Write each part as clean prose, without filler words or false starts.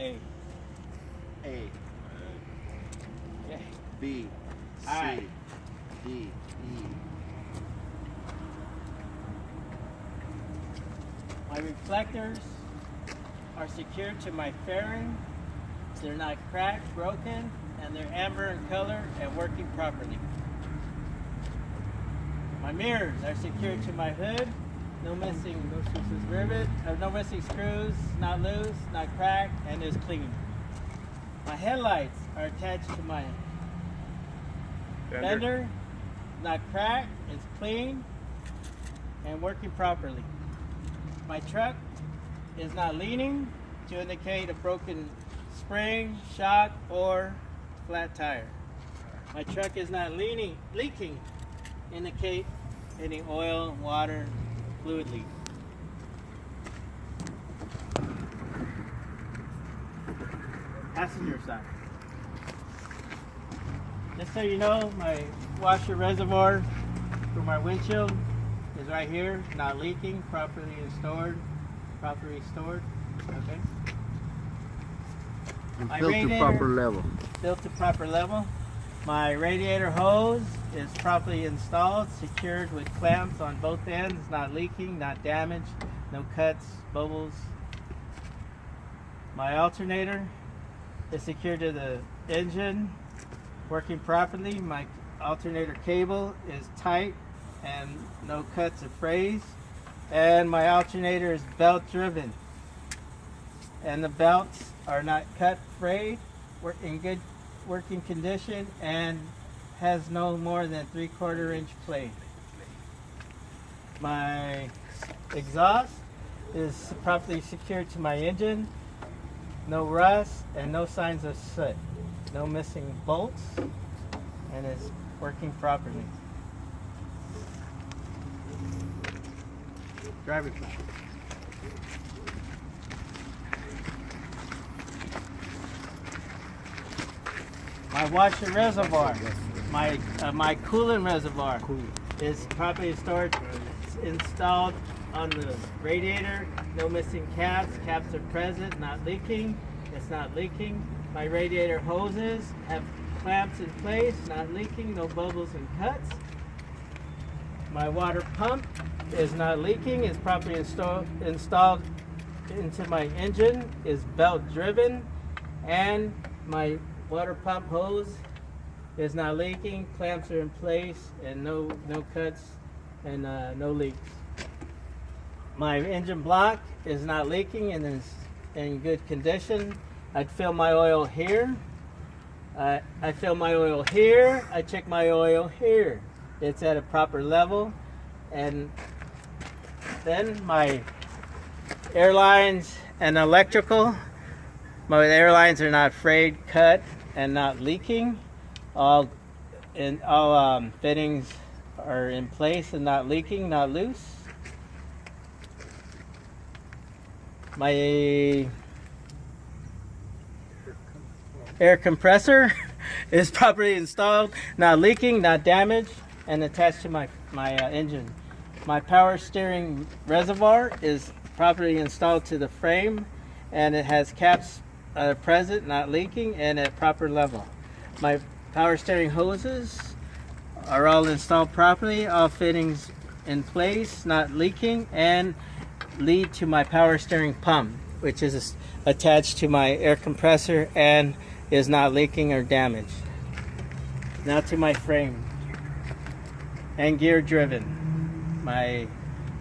A. A, Okay. B, C, Alright. D, E. My reflectors are secured to my fairing. They're not cracked, broken, and they're amber in color and working properly. My mirrors are secured to my hood. No missing rivet, no missing screws, not loose, not cracked, and is clean. My headlights are attached to my fender, not cracked, it's clean, and working properly. My truck is not leaning to indicate a broken spring, shock, or flat tire. My truck is not leaking, indicate any oil, water, fluid leak. Passenger side. Just so you know, my washer reservoir for my windshield is right here, not leaking, properly stored. Okay. And My filter radiator- proper level. Built to proper level. My radiator hose is properly installed, secured with clamps on both ends, not leaking, not damaged, no cuts, bubbles. My alternator is secured to the engine, working properly. My alternator cable is tight and no cuts or frays. And my alternator is belt driven. And the belts are not cut, frayed, in good working condition, and has no more than 3/4 inch plate. My exhaust is properly secured to my engine, no rust and no signs of soot, no missing bolts, and is working properly. Driver's side. My washer reservoir, my coolant reservoir is properly stored, installed on the radiator. No missing caps. Caps are present, not leaking. It's not leaking. My radiator hoses have clamps in place, not leaking. No bubbles and cuts. My water pump is not leaking. It's properly installed into my engine. Is belt driven, and my water pump hose is not leaking, clamps are in place, and no cuts and no leaks. My engine block is not leaking and is in good condition. I'd fill my oil here. I fill my oil here. I check my oil here. It's at a proper level. And then my airlines and electrical. My airlines are not frayed, cut, and not leaking. All fittings are in place and not leaking, not loose. My air compressor is properly installed, not leaking, not damaged, and attached to my engine. My power steering reservoir is properly installed to the frame, and it has caps present, not leaking, and at proper level. My power steering hoses are all installed properly, all fittings in place, not leaking, and lead to my power steering pump, which is attached to my air compressor and is not leaking or damaged. Now to my frame and gear driven. My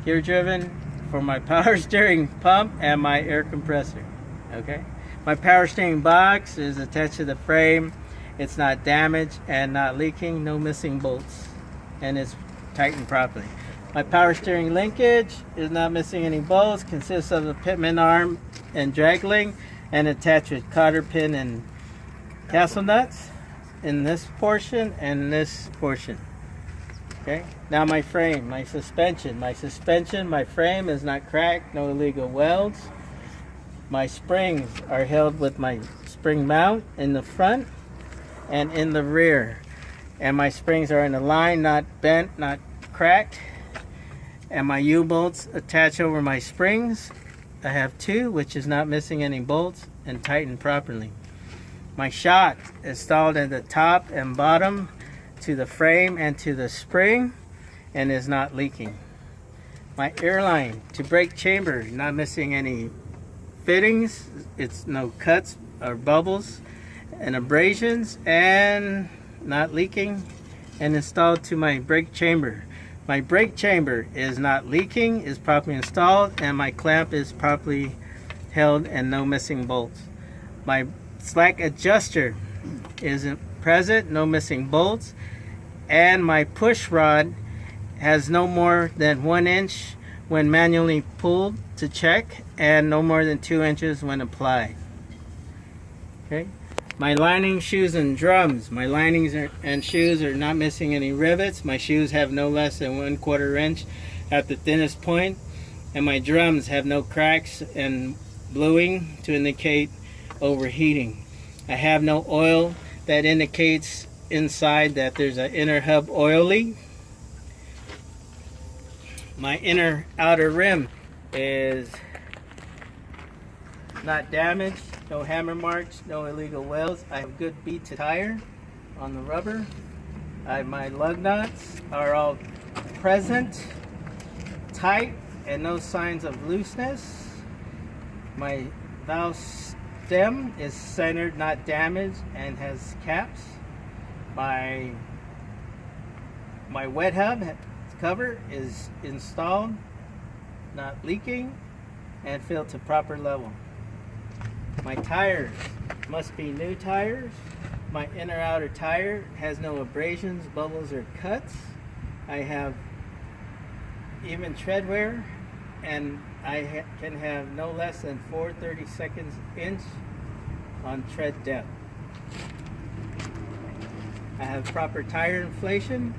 gear driven for my power steering pump and my air compressor. Okay. My power steering box is attached to the frame. It's not damaged and not leaking, no missing bolts, and it's tightened properly. My power steering linkage is not missing any bolts, consists of a pitman arm and drag link, and attached with cotter pin and tassel nuts in this portion and this portion. Okay, now my frame, my suspension, my frame is not cracked, no illegal welds. My springs are held with my spring mount in the front and in the rear. And my springs are in a line, not bent, not cracked. And my U-bolts attach over my springs. I have 2, which is not missing any bolts and tightened properly. My shock installed at the top and bottom to the frame and to the spring and is not leaking. My airline to brake chamber, not missing any fittings. It's no cuts or bubbles and abrasions and not leaking, and installed to my brake chamber. My brake chamber is not leaking, is properly installed, and my clamp is properly held and no missing bolts. My slack adjuster is present, no missing bolts, and my push rod has no more than 1 inch when manually pulled to check, and no more than 2 inches when applied. Okay. My lining, shoes, and drums. My linings and shoes are not missing any rivets. My shoes have no less than 1/4 inch at the thinnest point, and my drums have no cracks and bluing to indicate overheating. I have no oil that indicates inside that there's an inner hub oil leak. My inner outer rim is not damaged, no hammer marks, no illegal welds. I have good beat to tire on the rubber. My lug nuts are all present, tight, and no signs of looseness. My valve stem is centered, not damaged, and has caps. My wet hub cover is installed, not leaking, and filled to proper level. My tires must be new tires. My inner outer tire has no abrasions, bubbles, or cuts. I have even tread wear, and I can have no less than 4/32 inch on tread depth. I have proper tire inflation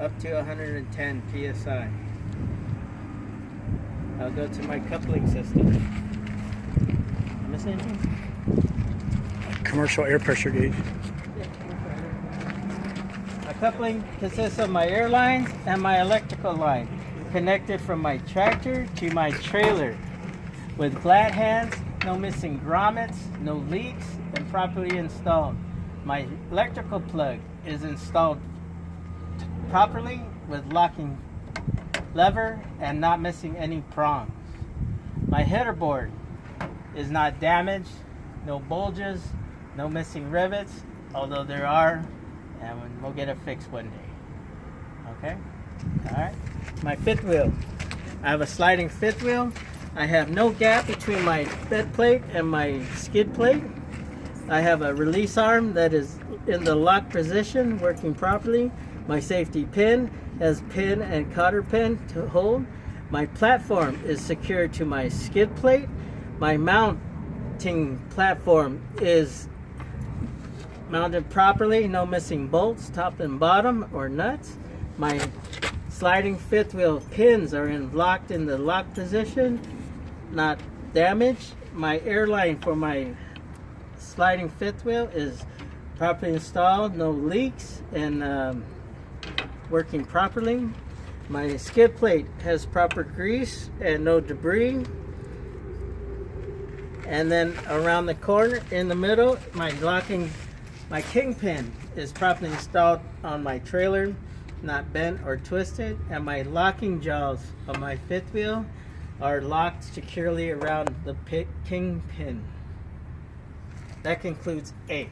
up to 110 psi. I'll go to my coupling system. Miss anything? Commercial air pressure gauge. My coupling consists of my air lines and my electrical line, connected from my tractor to my trailer with glad hands, no missing grommets, no leaks, and properly installed. My electrical plug is installed properly with locking lever and not missing any prongs. My header board is not damaged, no bulges, no missing rivets, although there are, and we'll get it fixed one day. Okay? Alright. My fifth wheel. I have a sliding fifth wheel. I have no gap between my bed plate and my skid plate. I have a release arm that is in the lock position, working properly. My safety pin has pin and cotter pin to hold. My platform is secured to my skid plate. My mounting platform is mounted properly, no missing bolts, top and bottom, or nuts. My sliding fifth wheel pins are locked in the lock position, not damaged. My airline for my sliding fifth wheel is properly installed, no leaks, and working properly. My skid plate has proper grease and no debris. And then around the corner in the middle, my kingpin is properly installed on my trailer, not bent or twisted, and my locking jaws of my fifth wheel are locked securely around the kingpin. That concludes A.